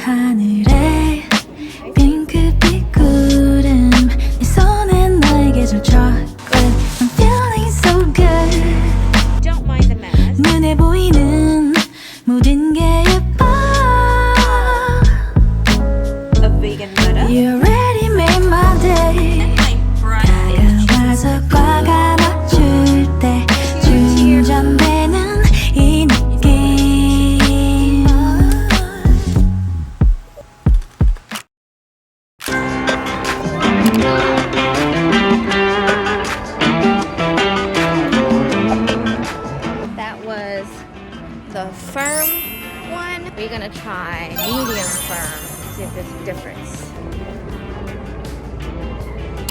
하늘에 핑크빛 구름 네 손엔 나에게 젖혀 I'm feeling so good Don't mind the mess. 눈에 보이는 모든 게 예뻐 A vegan butter. You already made my day 다가와서 꽉 안아줄 때 충전되는 이 느낌 That was the firm one. We're gonna try medium firm. See if there's a difference.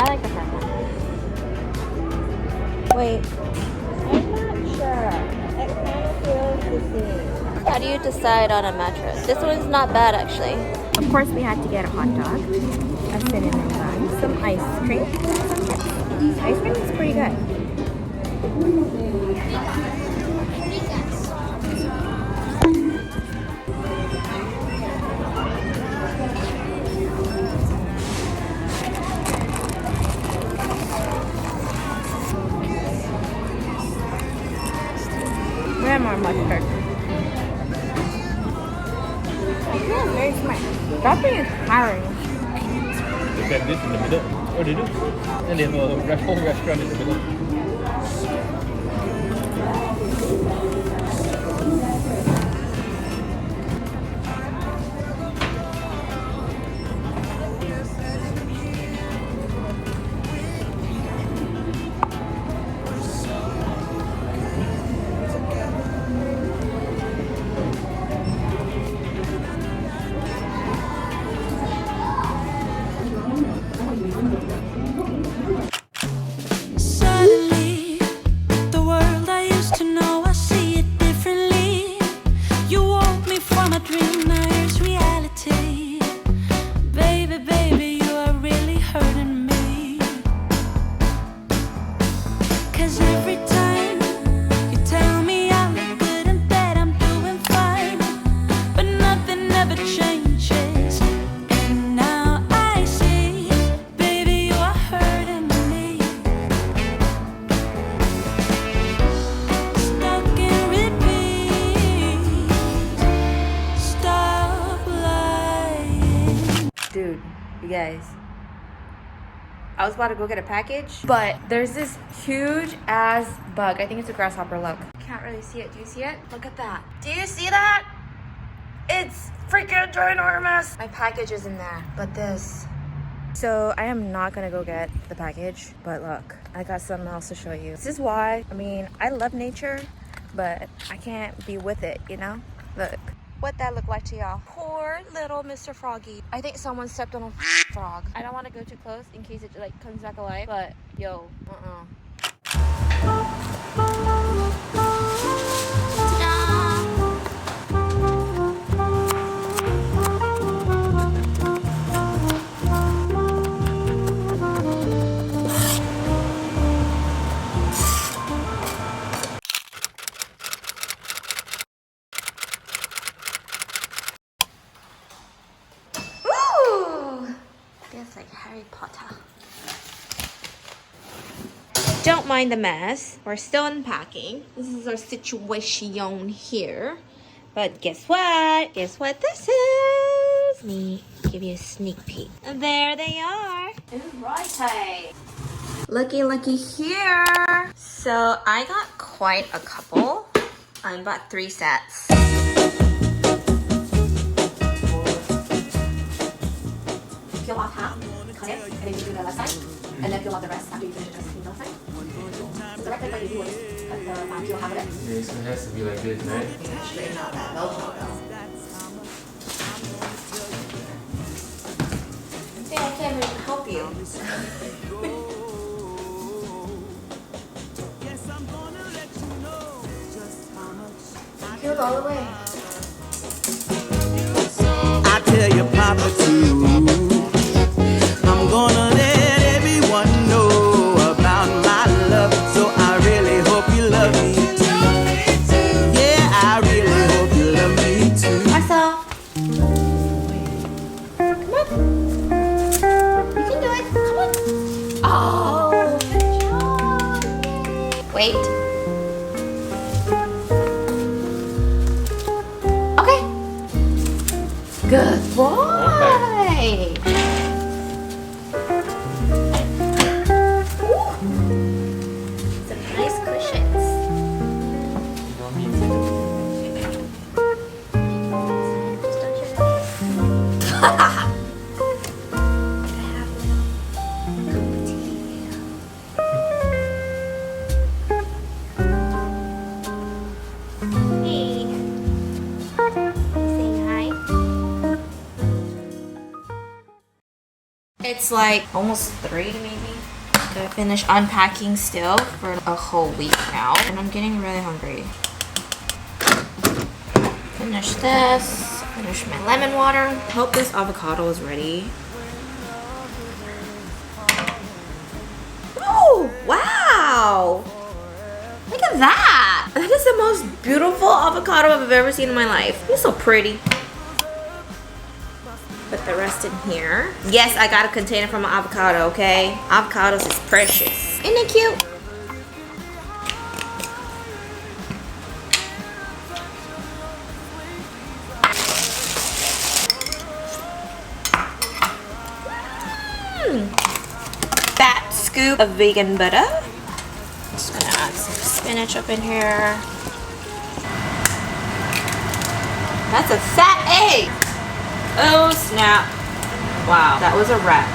I like the firm one. Wait, I'm not sure. It kind of feels the same. How do you decide on a mattress? This one's not bad actually. Of course, we had to get a hot dog, a cinnamon bun, some ice cream, some chips. Ice cream is pretty good. More mustard. Yeah, very smart. Dropping is tiring. They have this in the middle. Oh, they do? And they have a whole restaurant in the middle. Suddenly, the world I used to know, I see it differently. You woke me from a dream, now here's reality. Baby, baby, you are really hurting me. 'Cause every time you tell me I look good in bed, I'm doing fine. But nothing ever changes. And now I see, baby, you are hurting me. Stuck in repeat. Stop lying. Dude, you guys. I was about to go get a package, but there's this huge ass bug. I think it's a grasshopper. Look. Can't really see it. Do you see it? Look at that. Do you see that? It's freaking ginormous. My package is in there, but this. So I am not gonna go get the package, but look, I got something else to show you. This is why, I mean, I love nature, but I can't be with it, you know? Look. What that look like to y'all? Poor little Mr. Froggy. I think someone stepped on a frog. I don't want to go too close in case it like comes back alive, but yo, Feels like Harry Potter. Don't mind the mess. We're still unpacking. This is our situation here. But guess what? Guess what this is? Let me give you a sneak peek. And there they are. Alright. Looky here. So I got quite a couple. I bought 3 sets. Peel off half, cut it, and then you do the left side, and then peel off the rest after you finish adjusting the left side. So the right side, what you do is cut the peel half of it. Okay, so it has to be like this, right? Yeah, straighten out that Velcro though. See, I can't even help you. Peeled all the way. I tell your papa too. I'm gonna let everyone know about my love. So I really hope you love me too. Yeah, I really hope you love me too. Myself. plate. Okay. Good boy. Ooh. Some nice cushions. Just don't shut it. It's like almost 3 maybe. Gotta finish unpacking still for a whole week now. And I'm getting really hungry. Finish this. Finish my lemon water. Hope this avocado is ready. Oh, wow. Look at that. That is the most beautiful avocado I've ever seen in my life. It's so pretty. Put the rest in here. Yes, I got a container from an avocado, okay? Avocados is precious. Isn't it cute? Fat scoop of vegan butter. Just gonna add some spinach up in here. That's a fat egg. Oh snap. Wow, that was a wrap.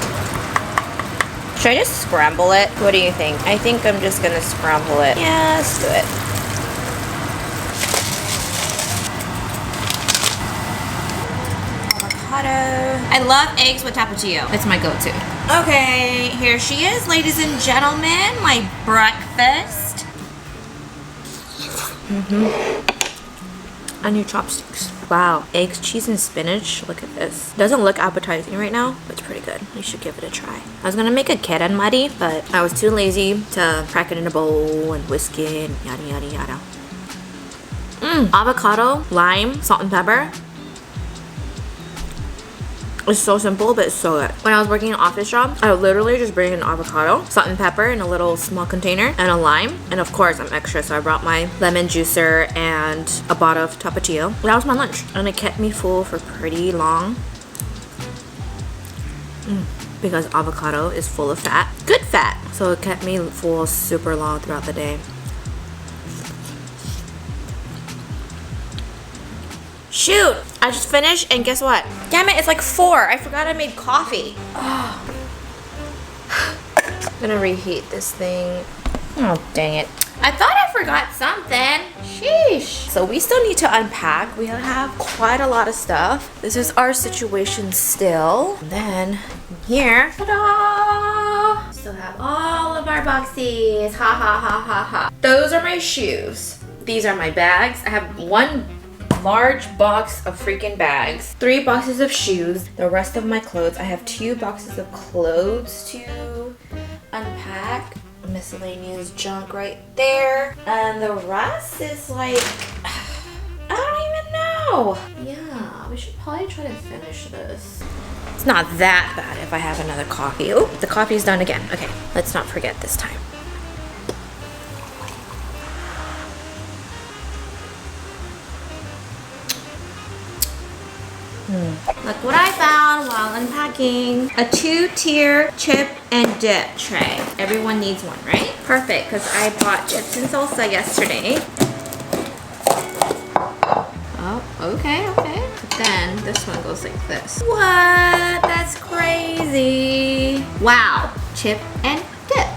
Should I just scramble it? What do you think? I think I'm just gonna scramble it. Yeah, let's do it. Avocado. I love eggs with tapatio. It's my go-to. Okay, here she is, ladies and gentlemen. My breakfast. On your chopsticks. Wow, eggs, cheese, and spinach. Look at this. Doesn't look appetizing right now, but it's pretty good. You should give it a try. I was gonna make a keranmari, but I was too lazy to crack it in a bowl and whisk it, and yada yada yada. Avocado, lime, salt and pepper. It's so simple, but it's so good. When I was working in an office job, I would literally just bring an avocado, salt and pepper in a little small container, and a lime. And of course, I'm extra, so I brought my lemon juicer and a bottle of tapatio. That was my lunch. And it kept me full for pretty long. Because avocado is full of fat. Good fat. So it kept me full super long throughout the day. Shoot! I just finished and guess what? Damn it, it's like 4. I forgot I made coffee. Oh. I'm gonna reheat this thing. Oh, dang it. I thought I forgot something. Sheesh. So we still need to unpack. We have quite a lot of stuff. This is our situation still. And then here, ta-da! Still have all of our boxes. Ha ha ha ha ha. Those are my shoes. These are my bags. I have one large box of freaking bags, 3 boxes of shoes, the rest of my clothes. I have 2 boxes of clothes to unpack, miscellaneous junk right there, and the rest is like, I don't even know. Yeah, we should probably try to finish this. It's not that bad if I have another coffee. Oh, the coffee's done again. Okay, let's not forget this time. Look what I found while unpacking. A 2-tier chip and dip tray. Everyone needs one, right? Perfect, because I bought chips and salsa yesterday. Oh, okay. But then this one goes like this. What? That's crazy. Wow, chip and dip.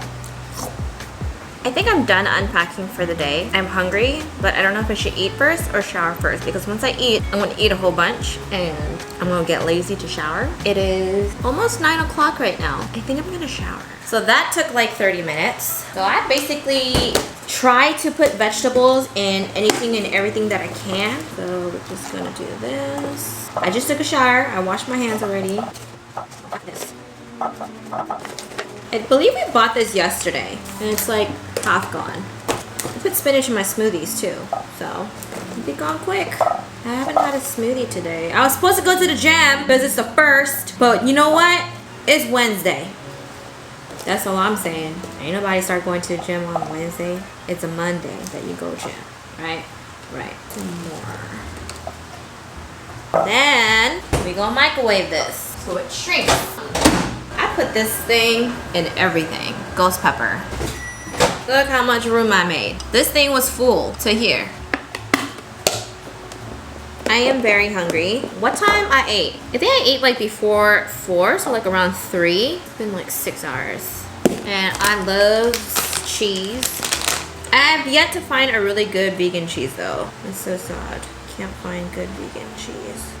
I think I'm done unpacking for the day. I'm hungry, but I don't know if I should eat first or shower first, because once I eat, I'm gonna eat a whole bunch and I'm gonna get lazy to shower. It is almost 9 o'clock right now. I think I'm gonna shower. So that took like 30 minutes. So I basically try to put vegetables in anything and everything that I can. So we're just gonna do this. I just took a shower. I washed my hands already. Look at this. I believe we bought this yesterday and it's like half gone. I put spinach in my smoothies too, so it'll be gone quick. I haven't had a smoothie today. I was supposed to go to the gym because it's the 1st, but you know what? It's Wednesday. That's all I'm saying. Ain't nobody start going to the gym on Wednesday. It's a Monday that you go gym, right? Right. More. Then we gonna microwave this so it shrinks. I put this thing in everything. Ghost pepper. Look how much room I made. This thing was full to here. I am very hungry. What time I ate? I think I ate like before 4, so like around 3. It's been like 6 hours. And I love cheese. I have yet to find a really good vegan cheese though. It's so sad. Can't find good vegan cheese.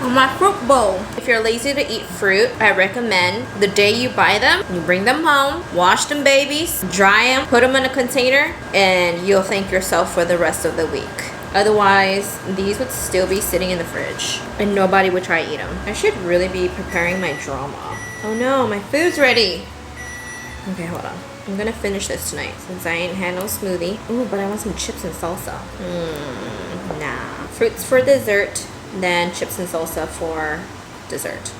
On my fruit bowl. If you're lazy to eat fruit, I recommend the day you buy them, you bring them home, wash them babies, dry them, put them in a container, and you'll thank yourself for the rest of the week. Otherwise, these would still be sitting in the fridge and nobody would try to eat them. I should really be preparing my drama. Oh no, my food's ready. Okay, hold on. I'm gonna finish this tonight since I ain't had no smoothie. Ooh, but I want some chips and salsa. Nah. Fruits for dessert, then chips and salsa for dessert.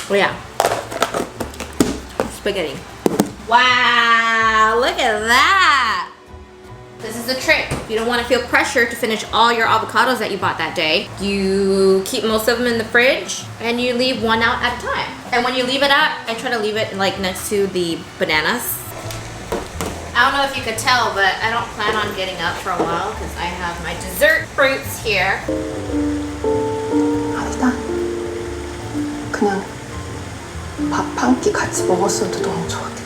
Oh yeah. Spaghetti. Wow, look at that. This is a trick. If you don't want to feel pressure to finish all your avocados that you bought that day, you keep most of them in the fridge and you leave one out at a time. And when you leave it out, I try to leave it like next to the bananas. I don't know if you could tell, but I don't plan on getting up for a while because I have my dessert fruits here. 아니다. 그냥 밥 한 끼 같이 먹었어도 너무 좋았겠다.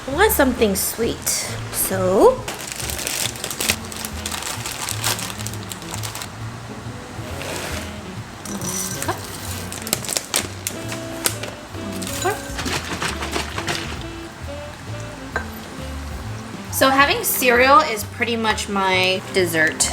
I want something sweet, so having cereal is pretty much my dessert.